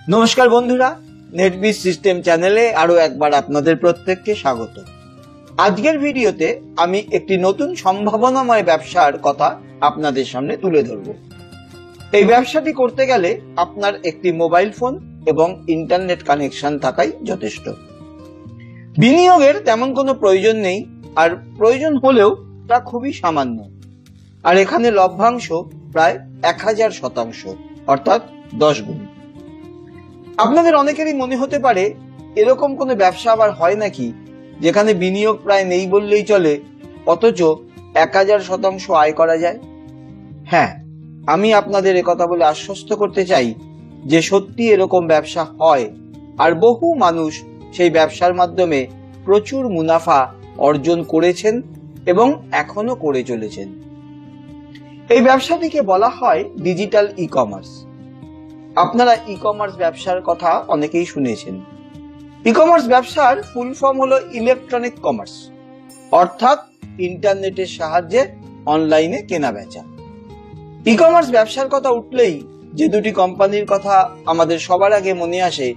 নমস্কার বন্ধুরা, নেটবিজ সিস্টেম চ্যানেলে আরো একবার আপনাদের প্রত্যেককে স্বাগত। আজকের ভিডিওতে আমি একটি নতুন সম্ভাবনাময় ব্যবসার কথা আপনাদের সামনে তুলে ধরব। এই ব্যবসাটি করতে গেলে আপনার একটি মোবাইল ফোন এবং ইন্টারনেট কানেকশন থাকাই যথেষ্ট। বিনিয়োগের তেমন কোনো প্রয়োজন নেই, আর প্রয়োজন হলেও তা খুবই সামান্য। আর এখানে লভ্যাংশ প্রায় 1000%, অর্থাৎ 10 গুণ। আপনাদের অনেকেরই মনে হতে পারে, এরকম কোনো ব্যবসা আবার হয় নাকি যেখানে বিনিয়োগ প্রায় নেই বললেই চলে, অথচ 1000% আয় করা যায়? হ্যাঁ, আমি আপনাদের একথা বলে আশ্বস্ত করতে চাই যে সত্যি এরকম ব্যবসা হয়, আর বহু মানুষ সেই ব্যবসার মাধ্যমে প্রচুর মুনাফা অর্জন করেছেন এবং এখনো করে চলেছেন। এই ব্যবসাটিকে বলা হয় ডিজিটাল ই কমার্স। আপনারা ই কমার্স ব্যবসার কথা অনেকেই শুনেছেন। ই কমার্স ব্যবসার ফুল ফর্ম হলো ইলেকট্রনিক কমার্স, অর্থাৎ ইন্টারনেটের সাহায্যে অনলাইনে কেনা বেচা। ই কমার্স ব্যবসার কথা উঠলেই যে দুটি কোম্পানির কথা আমাদের সবার আগে মনে আসে,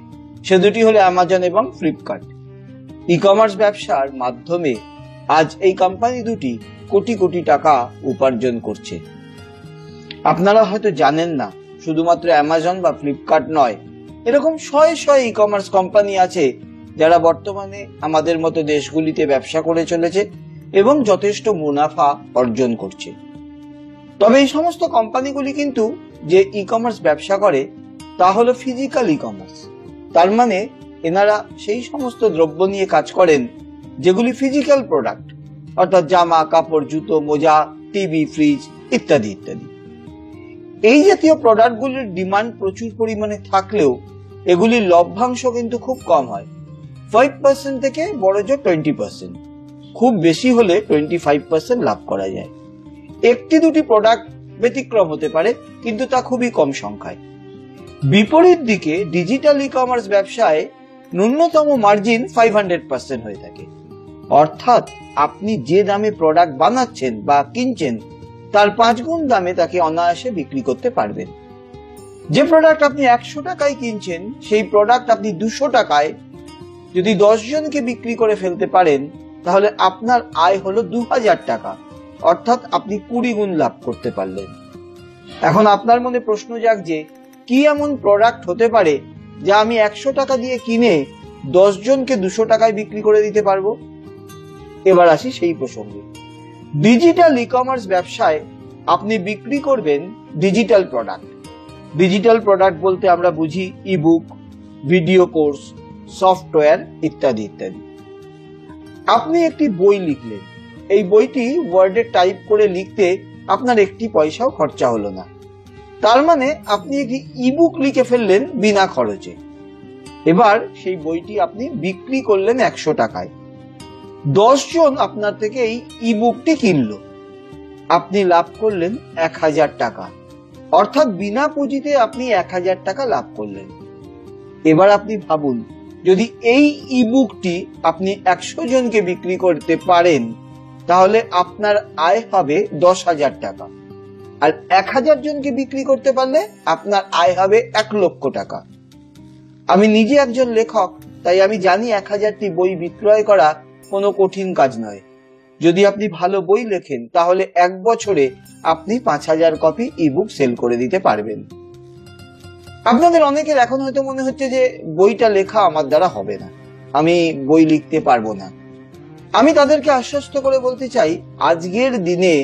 সে দুটি হলো অ্যামাজন এবং ফ্লিপকার্ট। ই কমার্স ব্যবসার মাধ্যমে আজ এই কোম্পানি দুটি কোটি কোটি টাকা উপার্জন করছে। আপনারা হয়তো জানেন না, শুধুমাত্র অ্যামাজন বা ফ্লিপকার্ট নয়, এরকম শয়ে শয়ে ই কমার্স কোম্পানি আছে যারা বর্তমানে আমাদের মতো দেশগুলিতে ব্যবসা করে চলেছে এবং যথেষ্ট মুনাফা অর্জন করছে। তবে এই সমস্ত কোম্পানিগুলি কিন্তু যে ই কমার্স ব্যবসা করে তা হলো ফিজিক্যাল ই কমার্স। তার মানে এনারা সেই সমস্ত দ্রব্য নিয়ে কাজ করেন যেগুলি ফিজিক্যাল প্রোডাক্ট, অর্থাৎ জামা কাপড়, জুতো, মোজা, টিভি, ফ্রিজ ইত্যাদি ইত্যাদি। এই জাতীয় প্রোডাক্টগুলির ডিমান্ড প্রচুর পরিমাণে থাকলেও এগুলির লভ্যাংশ কিন্তু খুব কম হয়। 5% থেকে বড় জোর 20%, খুব বেশি হলে 25% লাভ করা যায়। একটি দুটি প্রোডাক্ট ব্যতিক্রম হতে পারে, কিন্তু তা খুবই কম সংখ্যায়। বিপরীত দিকে ডিজিটাল ই কমার্স ব্যবসায় ন্যূনতম মার্জিন 500% হয়ে থাকে, অর্থাৎ আপনি যে দামে প্রোডাক্ট বানাচ্ছেন বা কিনছেন তার 5 গুণ দামে তাকে অনায়াসে বিক্রি করতে পারবেন। যে প্রোডাক্ট আপনি 100 টাকায় কিনছেন, সেই প্রোডাক্ট আপনি 200 টাকায় যদি 10 জনকে বিক্রি করে ফেলতে পারেন, তাহলে আপনার আয় হলো 2000 টাকা, অর্থাৎ আপনি 20 গুণ লাভ করতে পারলেন। এখন আপনার মনে প্রশ্ন জাগছে, কি এমন প্রোডাক্ট হতে পারে যা আমি 100 টাকা দিয়ে কিনে 10 জনকে 200 টাকায় বিক্রি করে দিতে পারবো? এবার আসি সেই প্রসঙ্গে। ডিজিটাল ই কমার্স ব্যবসায় আপনি বিক্রি করবেন ডিজিটাল প্রোডাক্ট। ডিজিটাল প্রোডাক্ট বলতে আমরা বুঝি ইবুক, ভিডিও কোর্স, সফটওয়্যার ইত্যাদি ইত্যাদি। আপনি একটি বই লিখলেন, এই বইটি ওয়ার্ডে টাইপ করে লিখতে আপনার একটি পয়সাও খরচা হলো না। তার মানে আপনি একটি ইবুক লিখে ফেললেন বিনা খরচে। এবার সেই বইটি আপনি বিক্রি করলেন 100 টাকায়। 10 জন আপনার থেকে এই ইবুকটি কিনলো, আপনি লাভ করলেন 1000 টাকা, অর্থাৎ বিনা পুঁজিতে আপনি 1000 টাকা লাভ করলেন। এবার আপনি ভাবুন, যদি এই ইবুকটি আপনি 100 জনকে বিক্রি করতে পারেন, তাহলে আপনার আয় হবে 10,000 টাকা, আর 1000 জনকে বিক্রি করতে পারলে আপনার আয় হবে 1 লক্ষ টাকা। আমি নিজে একজন লেখক, তাই আমি জানি 1000টি বই বিক্রয় করা কোনো কঠিন কাজ নয়। যদি আপনি ভালো বই লেখেন, তাহলে 1 বছরে আপনি 5000 কপি ইবুক সেল করে দিতে পারবেন। আপনাদের অনেকের এখন হয়তো মনে হচ্ছে যে বইটা লেখা আমার দ্বারা হবে না, আমি বই লিখতে পারবো না। আমি তাদেরকে আশ্বস্ত করে বলতে চাই, আজকের দিনে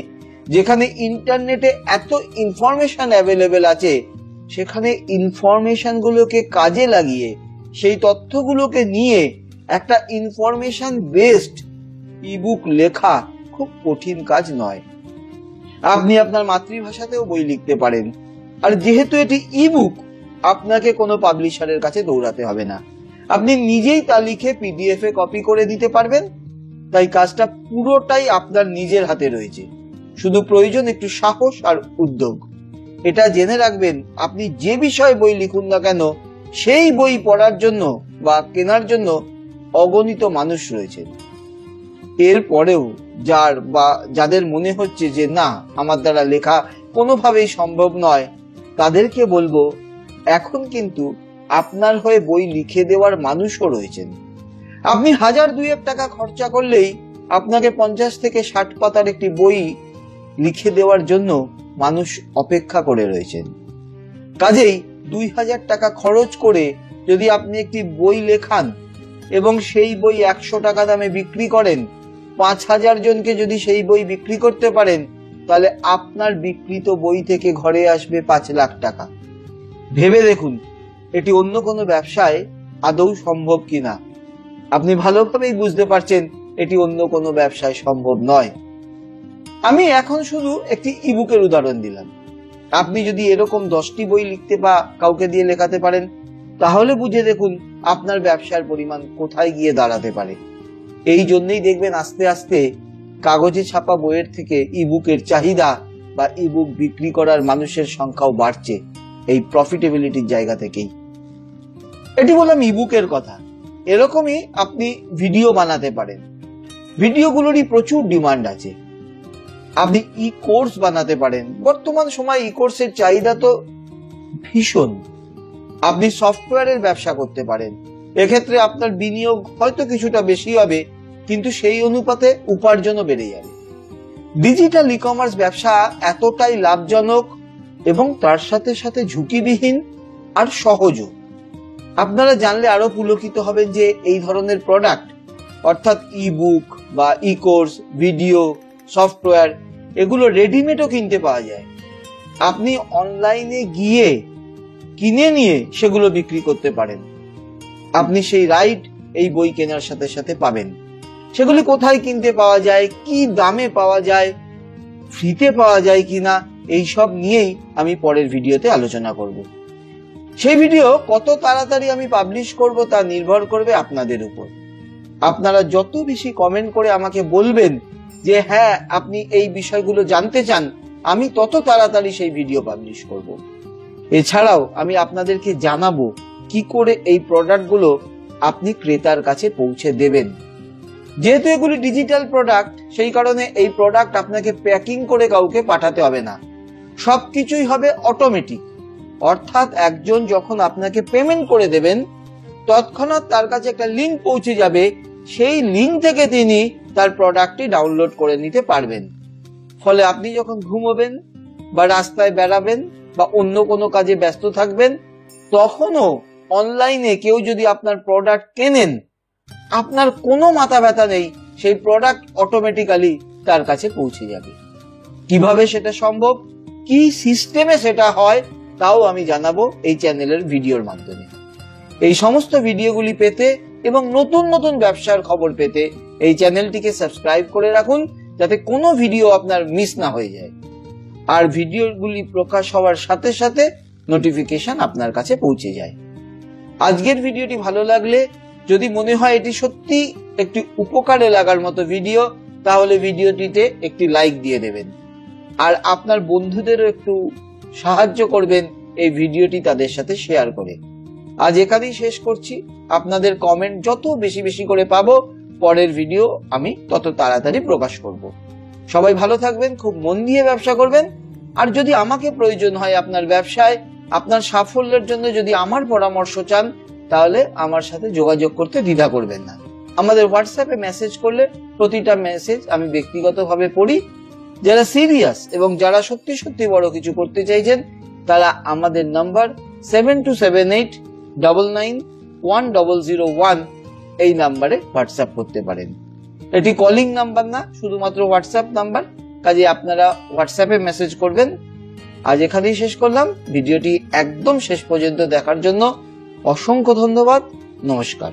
যেখানে ইন্টারনেটে এত ইনফরমেশন অ্যাভেলেবেল আছে, সেখানে ইনফরমেশন গুলোকে কাজে লাগিয়ে সেই তথ্যগুলোকে নিয়ে একটা ইনফরমেশন বেসড ইবুক লেখা খুব কঠিন কাজ নয়। আপনি আপনার মাতৃভাষাতেও বই লিখতে পারেন, আর যেহেতু এটি ইবুক, আপনাকে কোনো পাবলিশারের কাছে দৌড়াতে হবে না। আপনি নিজেই তা লিখে পিডিএফ এ কপি করে দিতে পারবেন। তাই কাজটা পুরোটাই আপনার নিজের হাতে রয়েছে, শুধু প্রয়োজন একটু সাহস আর উদ্যোগ। এটা জেনে রাখবেন, আপনি যে বিষয়ে বই লিখুন না কেন, সেই বই পড়ার জন্য বা কেনার জন্য অগণিত মানুষ রয়েছে। এরপরেও যাদের মনে হচ্ছে যে না, আমার দ্বারা লেখা কোনোভাবেই সম্ভব নয়, তাদেরকে বলবো, এখন কিন্তু আপনার হয়ে বই লিখে দেওয়ার মানুষও রয়েছেন। আপনি 1000-2 টাকা খরচা করলেই আপনাকে 50 থেকে 60 পাতার একটি বই লিখে দেওয়ার জন্য মানুষ অপেক্ষা করে রয়েছেন। কাজেই 2000 টাকা খরচ করে যদি আপনি একটি বই লেখান এবং সেই বই 100 টাকা দামে বিক্রি করেন, 5000 জনকে যদি সেই বই বিক্রি করতে পারেন, তাহলে আপনার বিক্রিত বই থেকে ঘরে আসবে 5 লাখ টাকা। ভেবে দেখুন এটি অন্য কোনো ব্যবসায় আদৌ সম্ভব কিনা। আপনি ভালোভাবেই বুঝতে পারছেন এটি অন্য কোনো ব্যবসায় সম্ভব নয়। আমি এখন শুধু একটি ইবুকের উদাহরণ দিলাম। আপনি যদি এরকম 10টি বই লিখতে বা কাউকে দিয়ে লেখাতে পারেন, তাহলে বুঝে দেখুন আপনার ব্যবসার পরিমাণ কোথায় গিয়ে দাঁড়াতে পারে। এই জন্যই দেখবেন আস্তে আস্তে কাগজে ছাপা বইয়ের থেকে ইবুকের চাহিদা বা ইবুক বিক্রি করার মানুষের সংখ্যাও বাড়ছে, এই প্রফিটেবিলিটির জায়গা থেকেই। এটি বললাম ইবুকের কথা। এরকমই আপনি ভিডিও বানাতে পারেন। ভিডিওগুলোরই প্রচুর ডিমান্ড আছে। আপনি ই কোর্স বানাতে পারেন। বর্তমান সময় ই কোর্সের চাহিদা তো ভীষণ। আপনি সফটওয়্যারের ব্যবসা করতে পারেন। এক্ষেত্রে আপনার বিনিয়োগ হয়তো কিছুটা বেশি হবে, কিন্তু সেই অনুপাতে উপার্জনও বেড়ে যাবে। ডিজিটাল ই কমার্স ব্যবসা এতটাই লাভজনক এবং তার সাথে সাথে ঝুঁকিবিহীন আর সহজও। আপনারা জানলে আরো পুলকিত হবেন যে এই ধরনের প্রোডাক্ট অর্থাৎ ই বুক বা ই কোর্স, ভিডিও, সফটওয়্যার এগুলো রেডিমেডও কিনতে পাওয়া যায়। আপনি অনলাইনে গিয়ে কিনে নিয়ে সেগুলো বিক্রি করতে পারেন। আপনি সেই রাইট এই বই কেনার সাথে সাথে পাবেন। সেগুলি কোথায় কিনতে পাওয়া যায়, কি দামে পাওয়া যায়, ফ্রিতে পাওয়া যায় কিনা, এই সব নিয়েই আমি পরের ভিডিওতে আলোচনা করব। সেই ভিডিও কত তাড়াতাড়ি আমি পাবলিশ করব তা নির্ভর করবে আপনাদের উপর। আপনারা যত বেশি কমেন্ট করে আমাকে বলবেন যে হ্যাঁ আপনি এই বিষয়গুলো জানতে চান, আমি তত তাড়াতাড়ি সেই ভিডিও পাবলিশ করব। এছাড়াও আমি আপনাদেরকে জানাবো কি করে এই প্রোডাক্টগুলো আপনি ক্রেতার কাছে পৌঁছে দেবেন। যেহেতু এগুলি ডিজিটাল প্রোডাক্ট, সেই কারণে এই প্রোডাক্ট আপনাকে প্যাকিং করে কাউকে পাঠাতে হবে না। সবকিছুই হবে অটোমেটিক। অর্থাৎ একজন যখন আপনাকে পেমেন্ট করে দেবেন, তৎক্ষণাৎ তার কাছে একটা লিংক পৌঁছে যাবে। সেই লিংক থেকে তিনি তার প্রোডাক্টটি ডাউনলোড করে নিতে পারবেন। ফলে আপনি যখন ঘুমোবেন বা রাস্তায় বেড়াবেন বা অন্য কোনো কাজে ব্যস্ত থাকবেন, তখনও অনলাইনে কেউ যদি আপনার প্রোডাক্ট কেনেন, আপনার কোনো মাথা ব্যথা নেই, সেই প্রোডাক্ট অটোমেটিক্যালি তার কাছে পৌঁছে যাবে। কিভাবে সেটা সম্ভব, কি সিস্টেমে সেটা হয়, তাও আমি জানাবো এই চ্যানেলের ভিডিওর মাধ্যমে। এই সমস্ত ভিডিওগুলি পেতে এবং নতুন নতুন ব্যবসার খবর পেতে এই চ্যানেলটিকে সাবস্ক্রাইব করে রাখুন, যাতে কোনো ভিডিও আপনার মিস না হয়ে যায়। আর ভিডিওগুলি প্রকাশ হওয়ার সাথে সাথে নোটিফিকেশন আপনার কাছে পৌঁছে যায়। আজকের ভিডিওটি ভালো লাগলে, যদি মনে হয় এটি সত্যি একটি উপকারে লাগার মতো ভিডিও, তাহলে ভিডিওটিতে একটি লাইক দিয়ে দেবেন। আর আপনার বন্ধুদেরও একটু সাহায্য করবেন এই ভিডিওটি তাদের সাথে শেয়ার করে। আজ এখানেই শেষ করছি। আপনাদের কমেন্ট যত বেশি বেশি করে পাবো, পরের ভিডিও আমি তত তাড়াতাড়ি প্রকাশ করব। সবাই ভালো থাকবেন, খুব মন দিয়ে ব্যবসা করবেন। আর যদি আমাকে প্রয়োজন হয় আপনার ব্যবসায়, আপনার সাফল্যের জন্য যদি আমার পরামর্শ চান, তাহলে আমার সাথে যোগাযোগ করতে দ্বিধা করবেন না। আমাদের হোয়াটসঅ্যাপে মেসেজ করলে প্রতিটা মেসেজ আমি ব্যক্তিগতভাবে পড়ি। যারা সিরিয়াস এবং যারা সত্যি সত্যি বড় কিছু করতে চাইছেন, তারা আমাদের নাম্বার 7278991001 এই নাম্বারে হোয়াটসঅ্যাপ করতে পারেন। এটি কলিং নাম্বার না, শুধুমাত্র হোয়াটসঅ্যাপ নাম্বার। কাজে আপনারা হোয়াটসঅ্যাপে মেসেজ করবেন। আজ এখানেই শেষ করলাম। ভিডিওটি একদম শেষ পর্যন্ত দেখার জন্য অসংখ্য ধন্যবাদ। নমস্কার।